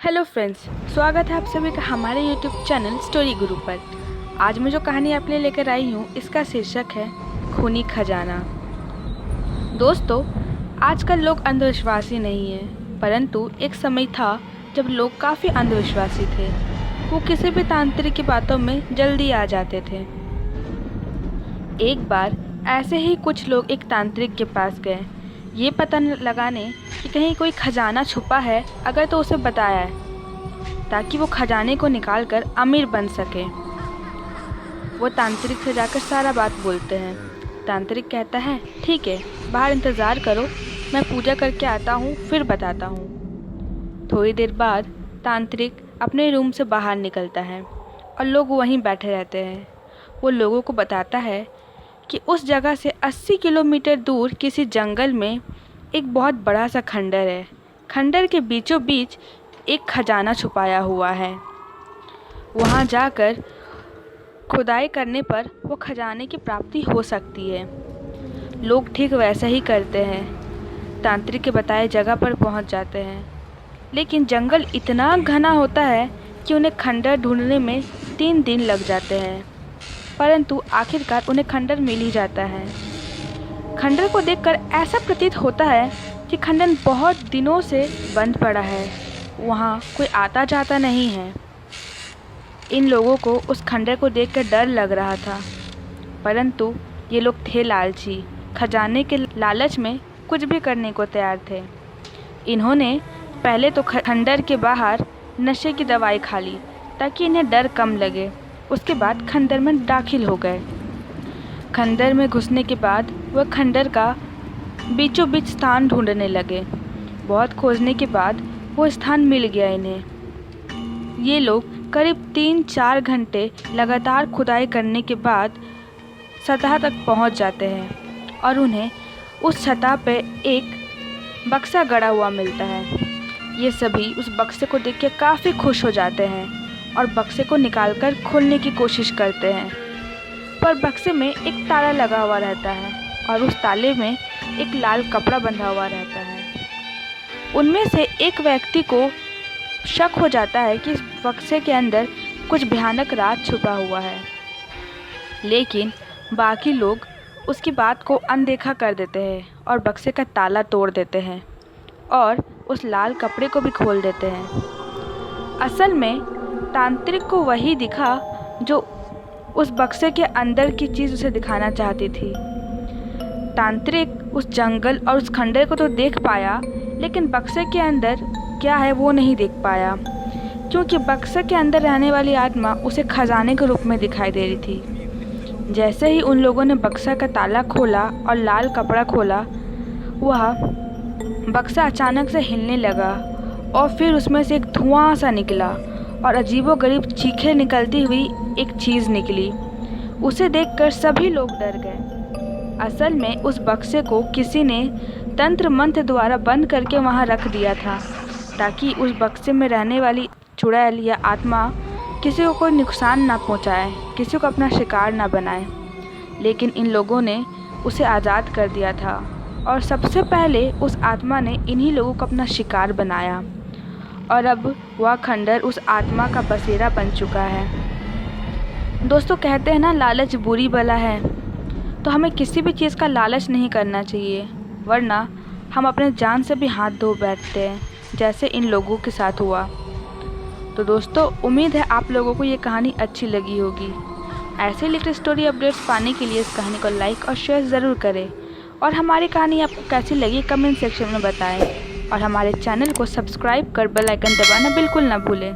Hello friends, स्वागत है आप सभी का हमारे यूट्यूब चैनल स्टोरी गुरु पर। आज मैं जो कहानी आपके लिए लेकर आई हूँ इसका शीर्षक है खूनी खजाना। दोस्तों, आजकल लोग अंधविश्वासी नहीं हैं, परंतु एक समय था जब लोग काफ़ी अंधविश्वासी थे। वो किसी भी तांत्रिक की बातों में जल्दी आ जाते थे। एक बार ऐसे ही कुछ लोग एक तांत्रिक के पास गए, ये पता लगाने कि कहीं कोई खजाना छुपा है, अगर तो उसे बताया है ताकि वो खजाने को निकाल कर अमीर बन सके। वो तांत्रिक से जाकर सारा बात बोलते हैं। तांत्रिक कहता है, ठीक है, बाहर इंतज़ार करो, मैं पूजा करके आता हूँ, फिर बताता हूँ। थोड़ी देर बाद तांत्रिक अपने रूम से बाहर निकलता है और लोग वहीं बैठे रहते हैं। वो लोगों को बताता है कि उस जगह से 80 किलोमीटर दूर किसी जंगल में एक बहुत बड़ा सा खंडर है। खंडर के बीचों बीच एक खजाना छुपाया हुआ है। वहाँ जाकर खुदाई करने पर वो खजाने की प्राप्ति हो सकती है। लोग ठीक वैसा ही करते हैं। तांत्रिक के बताए जगह पर पहुँच जाते हैं, लेकिन जंगल इतना घना होता है कि उन्हें खंडर ढूंढने में 3 दिन लग जाते हैं, परंतु आखिरकार उन्हें खंडर मिल ही जाता है। खंडर को देखकर ऐसा प्रतीत होता है कि खंडर बहुत दिनों से बंद पड़ा है, वहाँ कोई आता जाता नहीं है। इन लोगों को उस खंडर को देखकर डर लग रहा था, परंतु ये लोग थे लालची, खजाने के लालच में कुछ भी करने को तैयार थे। इन्होंने पहले तो खंडर के बाहर नशे की दवाई खा ली ताकि इन्हें डर कम लगे। उसके बाद खंडर में दाखिल हो गए। खंडर में घुसने के बाद वह खंडर का बीचों बीच स्थान ढूंढने लगे। बहुत खोजने के बाद वो स्थान मिल गया इन्हें। ये लोग करीब 3-4 घंटे लगातार खुदाई करने के बाद सतह तक पहुंच जाते हैं और उन्हें उस सतह पे एक बक्सा गड़ा हुआ मिलता है। ये सभी उस बक्से को देख के काफ़ी खुश हो जाते हैं और बक्से को निकालकर खोलने की कोशिश करते हैं, पर बक्से में एक ताला लगा हुआ रहता है और उस ताले में एक लाल कपड़ा बंधा हुआ रहता है। उनमें से एक व्यक्ति को शक हो जाता है कि इस बक्से के अंदर कुछ भयानक राज छुपा हुआ है, लेकिन बाकी लोग उसकी बात को अनदेखा कर देते हैं और बक्से का ताला तोड़ देते हैं और उस लाल कपड़े को भी खोल देते हैं। असल में तांत्रिक को वही दिखा जो उस बक्से के अंदर की चीज़ उसे दिखाना चाहती थी। तांत्रिक उस जंगल और उस खंडर को तो देख पाया, लेकिन बक्से के अंदर क्या है वो नहीं देख पाया, क्योंकि बक्से के अंदर रहने वाली आत्मा उसे खजाने के रूप में दिखाई दे रही थी। जैसे ही उन लोगों ने बक्सा का ताला खोला और लाल कपड़ा खोला, वह बक्सा अचानक से हिलने लगा और फिर उसमें से एक धुआं सा निकला और अजीबोगरीब चीखें निकलती हुई एक चीज़ निकली। उसे देखकर सभी लोग डर गए। असल में उस बक्से को किसी ने तंत्र मंत्र द्वारा बंद करके वहाँ रख दिया था, ताकि उस बक्से में रहने वाली चुड़ैल या आत्मा किसी को कोई नुकसान ना पहुँचाए, किसी को अपना शिकार ना बनाए। लेकिन इन लोगों ने उसे आज़ाद कर दिया था और सबसे पहले उस आत्मा ने इन्हीं लोगों को अपना शिकार बनाया और अब वह खंडर उस आत्मा का बसेरा बन चुका है। दोस्तों, कहते हैं ना, लालच बुरी बला है, तो हमें किसी भी चीज़ का लालच नहीं करना चाहिए, वरना हम अपने जान से भी हाथ धो बैठते हैं, जैसे इन लोगों के साथ हुआ। तो दोस्तों, उम्मीद है आप लोगों को ये कहानी अच्छी लगी होगी। ऐसे लेटेस्ट स्टोरी अपडेट्स पाने के लिए इस कहानी को लाइक और शेयर ज़रूर करें और हमारी कहानी आपको कैसी लगी कमेंट सेक्शन में बताएं और हमारे चैनल को सब्सक्राइब कर बेल आइकन दबाना बिल्कुल ना भूलें।